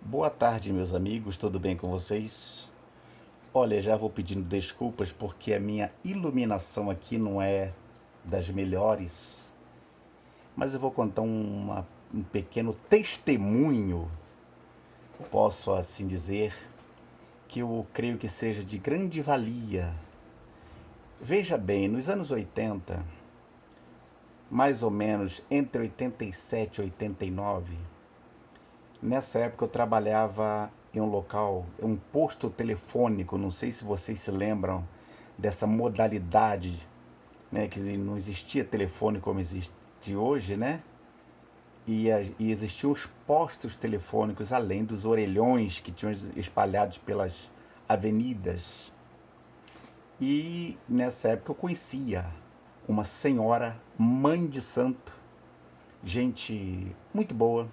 Boa tarde, meus amigos, tudo bem com vocês? Olha, já vou pedindo desculpas porque a minha iluminação aqui não é das melhores, mas eu vou contar um pequeno testemunho, posso assim dizer, que eu creio que seja de grande valia. Veja bem, nos anos 80, mais ou menos entre 87 e 89, nessa época eu trabalhava em um local, um posto telefônico, não sei se vocês se lembram dessa modalidade, né, que não existia telefone como existe hoje, né? E existiam os postos telefônicos além dos orelhões que tinham espalhados pelas avenidas. E nessa época eu conhecia uma senhora, mãe de santo, gente muito boa.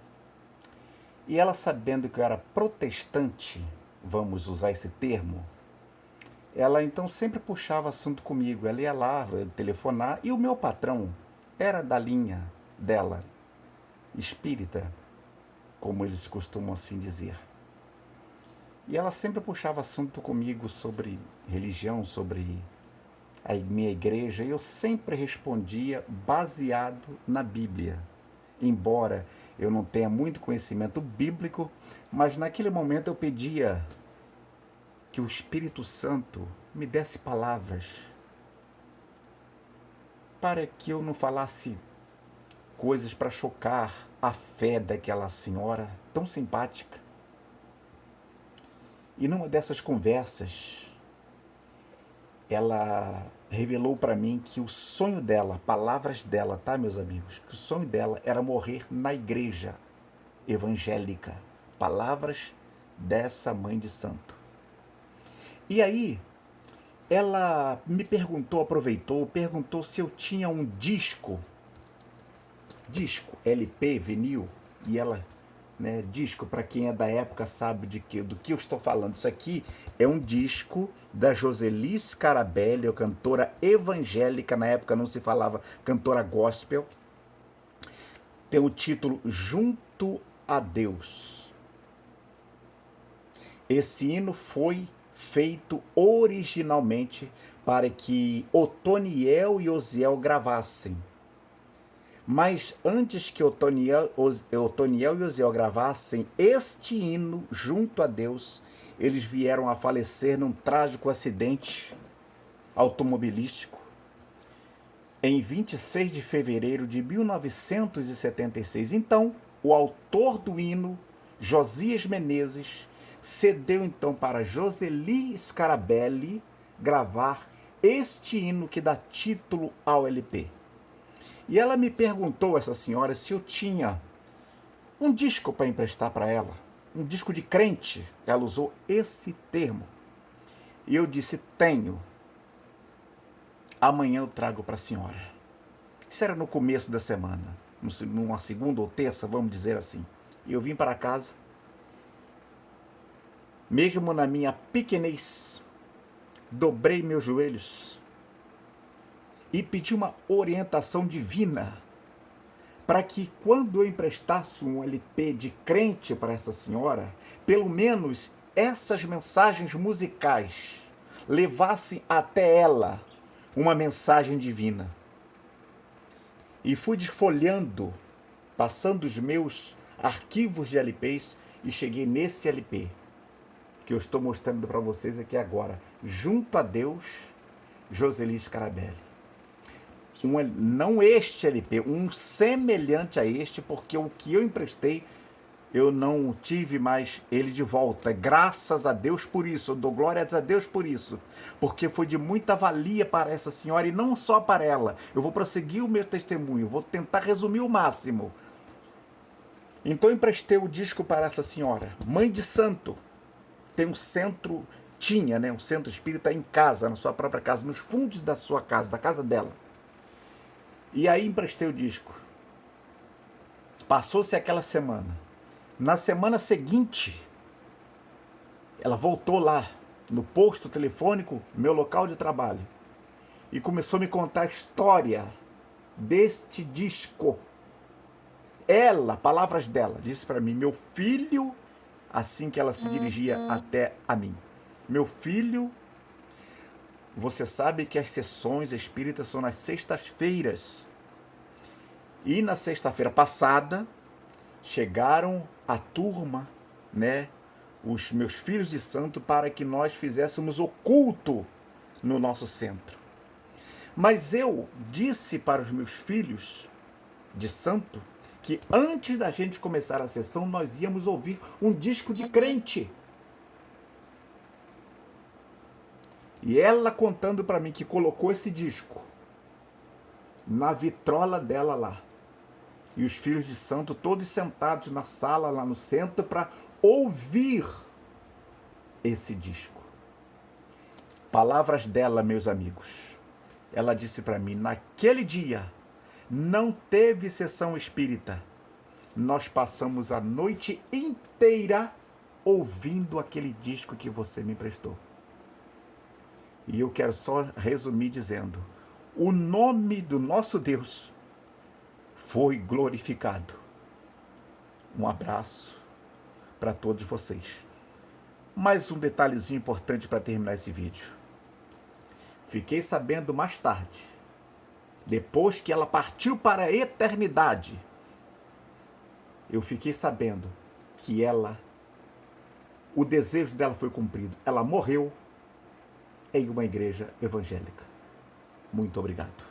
E ela, sabendo que eu era protestante, vamos usar esse termo, ela então sempre puxava assunto comigo. Ela ia lá telefonar e o meu patrão era da linha dela, espírita, como eles costumam assim dizer. E ela sempre puxava assunto comigo sobre religião, sobre a minha igreja, e eu sempre respondia baseado na Bíblia. Embora eu não tenha muito conhecimento bíblico, mas naquele momento eu pedia que o Espírito Santo me desse palavras para que eu não falasse coisas para chocar a fé daquela senhora tão simpática. E numa dessas conversas, ela revelou para mim que o sonho dela, palavras dela, tá, meus amigos? Que o sonho dela era morrer na igreja evangélica. Palavras dessa mãe de santo. E aí, ela me perguntou, perguntou se eu tinha um disco, LP, vinil, e ela, né, disco, para quem é da época sabe do que eu estou falando. Isso aqui é um disco da Joseli Scarabelli, cantora evangélica, na época não se falava cantora gospel. Tem o título Junto a Deus. Esse hino foi feito originalmente para que Otoniel e Osiel gravassem. Mas antes que Otoniel e Osiel gravassem este hino Junto a Deus, eles vieram a falecer num trágico acidente automobilístico em 26 de fevereiro de 1976. Então, o autor do hino, Josias Menezes, cedeu então para Joseli Scarabelli gravar este hino que dá título ao LP. E ela me perguntou, essa senhora, se eu tinha um disco para emprestar para ela, um disco de crente. Ela usou esse termo. E eu disse, tenho. Amanhã eu trago para a senhora. Isso era no começo da semana, numa segunda ou terça, vamos dizer assim. E eu vim para casa, mesmo na minha pequenez, dobrei meus joelhos e pedi uma orientação divina para que, quando eu emprestasse um LP de crente para essa senhora, pelo menos essas mensagens musicais levassem até ela uma mensagem divina. E fui desfolhando, passando os meus arquivos de LPs e cheguei nesse LP que eu estou mostrando para vocês aqui agora. Junto a Deus, Joseli Scarabelli. Não este LP, um semelhante a este, porque o que eu emprestei, eu não tive mais ele de volta. Graças a Deus por isso, eu dou glórias a Deus por isso, porque foi de muita valia para essa senhora e não só para ela. Eu vou prosseguir o meu testemunho, vou tentar resumir o máximo. Então eu emprestei o disco para essa senhora, mãe de santo. Tem um centro, tinha, né, um centro espírita em casa, na sua própria casa, nos fundos da sua casa, da casa dela. E aí emprestei o disco. Passou-se aquela semana. Na semana seguinte, ela voltou lá, no posto telefônico, meu local de trabalho, e começou a me contar a história deste disco. Ela, palavras dela, disse para mim, meu filho assim que ela se dirigia até a mim. Meu filho, você sabe que as sessões espíritas são nas sextas-feiras. E na sexta-feira passada, chegaram a turma, né, os meus filhos de santo, para que nós fizéssemos o culto no nosso centro. Mas eu disse para os meus filhos de santo que antes da gente começar a sessão, nós íamos ouvir um disco de crente. E ela contando para mim que colocou esse disco na vitrola dela lá. E os filhos de santo todos sentados na sala lá no centro para ouvir esse disco. Palavras dela, meus amigos. Ela disse para mim, naquele dia não teve sessão espírita. Nós passamos a noite inteira ouvindo aquele disco que você me emprestou. E eu quero só resumir dizendo, o nome do nosso Deus foi glorificado. Um abraço para todos vocês. Mais um detalhezinho importante para terminar esse vídeo. Fiquei sabendo mais tarde, depois que ela partiu para a eternidade, eu fiquei sabendo que o desejo dela foi cumprido. Ela morreu em uma igreja evangélica. Muito obrigado.